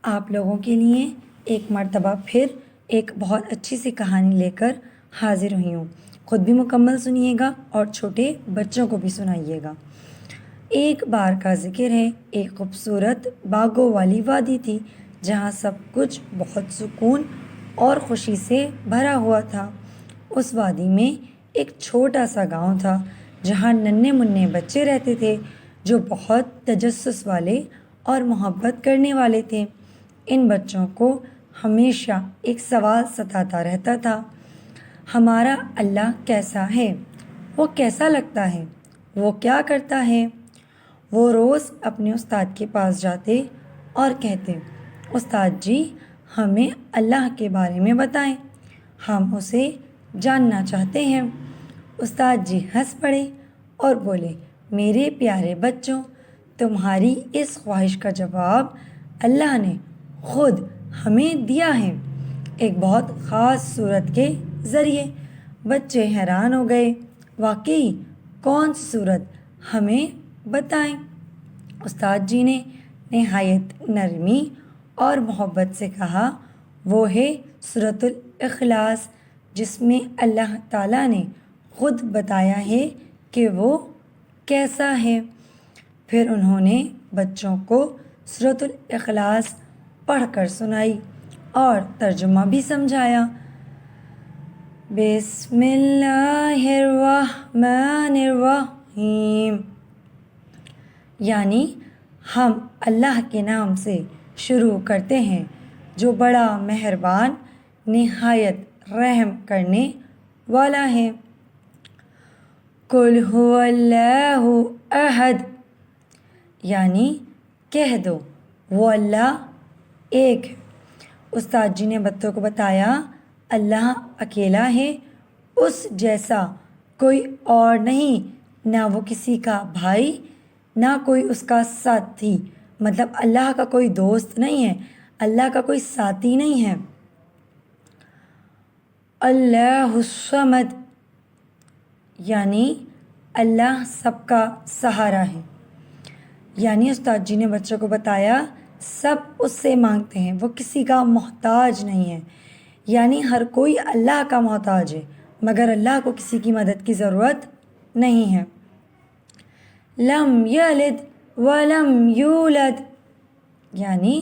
آپ لوگوں کے لیے ایک مرتبہ پھر ایک بہت اچھی سی کہانی لے کر حاضر ہوئی ہوں۔ خود بھی مکمل سنیے گا اور چھوٹے بچوں کو بھی سنائیے گا۔ ایک بار کا ذکر ہے، ایک خوبصورت باغوں والی وادی تھی جہاں سب کچھ بہت سکون اور خوشی سے بھرا ہوا تھا۔ اس وادی میں ایک چھوٹا سا گاؤں تھا جہاں ننھے منھے بچے رہتے تھے جو بہت تجسس والے اور محبت کرنے والے تھے۔ ان بچوں کو ہمیشہ ایک سوال ستاتا رہتا تھا، ہمارا اللہ کیسا ہے؟ وہ کیسا لگتا ہے؟ وہ کیا کرتا ہے؟ وہ روز اپنے استاد کے پاس جاتے اور کہتے، استاد جی ہمیں اللہ کے بارے میں بتائیں، ہم اسے جاننا چاہتے ہیں۔ استاد جی ہنس پڑے اور بولے، میرے پیارے بچوں، تمہاری اس خواہش کا جواب اللہ نے خود ہمیں دیا ہے، ایک بہت خاص صورت کے ذریعے۔ بچے حیران ہو گئے، واقعی کون سی صورت؟ ہمیں بتائیں۔ استاد جی نے نہایت نرمی اور محبت سے کہا، وہ ہے سورۃ الاخلاص، جس میں اللہ تعالیٰ نے خود بتایا ہے کہ وہ کیسا ہے۔ پھر انہوں نے بچوں کو سورۃ الاخلاص پڑھ کر سنائی اور ترجمہ بھی سمجھایا۔ بسم اللہ الرحمن الرحیم، یعنی ہم اللہ کے نام سے شروع کرتے ہیں جو بڑا مہربان نہایت رحم کرنے والا ہے۔ قل هو اللہ احد، یعنی کہہ دو وہ اللہ ایک ہے۔ استاد جی نے بچوں کو بتایا، اللہ اکیلا ہے، اس جیسا کوئی اور نہیں، نہ وہ کسی کا بھائی نہ کوئی اس کا ساتھی، مطلب اللہ کا کوئی دوست نہیں ہے، اللہ کا کوئی ساتھی نہیں ہے۔ اللہ الصمد، یعنی اللہ سب کا سہارا ہے۔ یعنی استاد جی نے بچوں کو بتایا، سب اس سے مانگتے ہیں، وہ کسی کا محتاج نہیں ہے، یعنی ہر کوئی اللہ کا محتاج ہے مگر اللہ کو کسی کی مدد کی ضرورت نہیں ہے۔ لم یلد ولم یولد، یعنی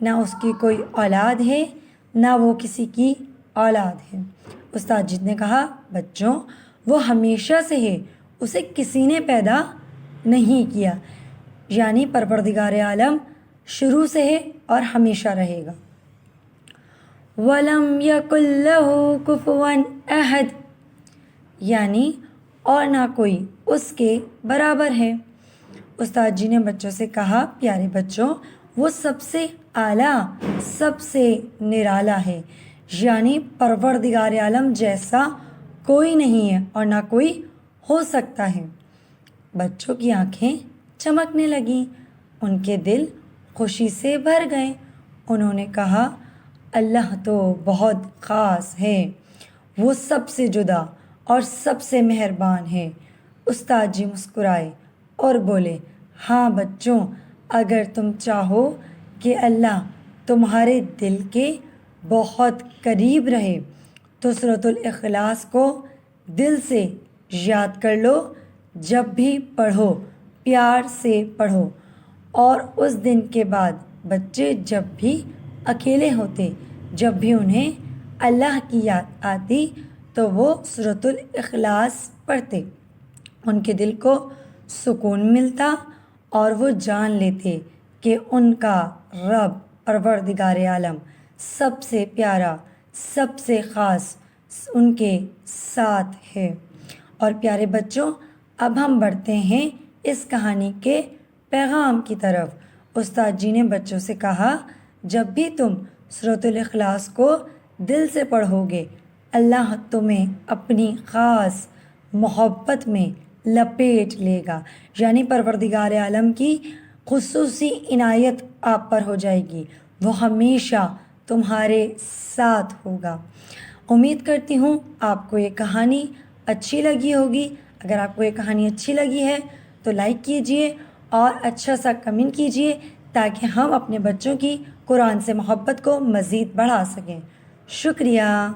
نہ اس کی کوئی اولاد ہے نہ وہ کسی کی اولاد ہے۔ استاد جی نے کہا، بچوں وہ ہمیشہ سے ہے، اسے کسی نے پیدا نہیں کیا، یعنی پروردگار عالم شروع سے ہے اور ہمیشہ رہے گا۔ وَلَمْ يَكُنْ لَهُ كُفُوًا أَحَدٌ، یعنی اور نہ کوئی اس کے برابر ہے۔ استاد جی نے بچوں سے کہا، پیارے بچوں وہ سب سے اعلیٰ سب سے نرالا ہے، یعنی پروردگار عالم جیسا کوئی نہیں ہے اور نہ کوئی ہو سکتا ہے۔ بچوں کی آنکھیں چمکنے لگیں، ان کے دل خوشی سے بھر گئے۔ انہوں نے کہا، اللہ تو بہت خاص ہے، وہ سب سے جدا اور سب سے مہربان ہے۔ استاد جی مسکرائے اور بولے، ہاں بچوں، اگر تم چاہو کہ اللہ تمہارے دل کے بہت قریب رہے تو سورۃ الاخلاص کو دل سے یاد کر لو، جب بھی پڑھو پیار سے پڑھو۔ اور اس دن کے بعد بچے جب بھی اکیلے ہوتے، جب بھی انہیں اللہ کی یاد آتی تو وہ سورۃ الاخلاص پڑھتے، ان کے دل کو سکون ملتا اور وہ جان لیتے کہ ان کا رب پروردگار عالم سب سے پیارا سب سے خاص ان کے ساتھ ہے۔ اور پیارے بچوں، اب ہم بڑھتے ہیں اس کہانی کے پیغام کی طرف۔ استاد جی نے بچوں سے کہا، جب بھی تم سورۃ الاخلاص کو دل سے پڑھو گے، اللہ تمہیں اپنی خاص محبت میں لپیٹ لے گا، یعنی پروردگار عالم کی خصوصی عنایت آپ پر ہو جائے گی، وہ ہمیشہ تمہارے ساتھ ہوگا۔ امید کرتی ہوں آپ کو یہ کہانی اچھی لگی ہوگی۔ اگر آپ کو یہ کہانی اچھی لگی ہے تو لائک کیجئے اور اچھا سا کمنٹ کیجئے تاکہ ہم اپنے بچوں کی قرآن سے محبت کو مزید بڑھا سکیں۔ شکریہ۔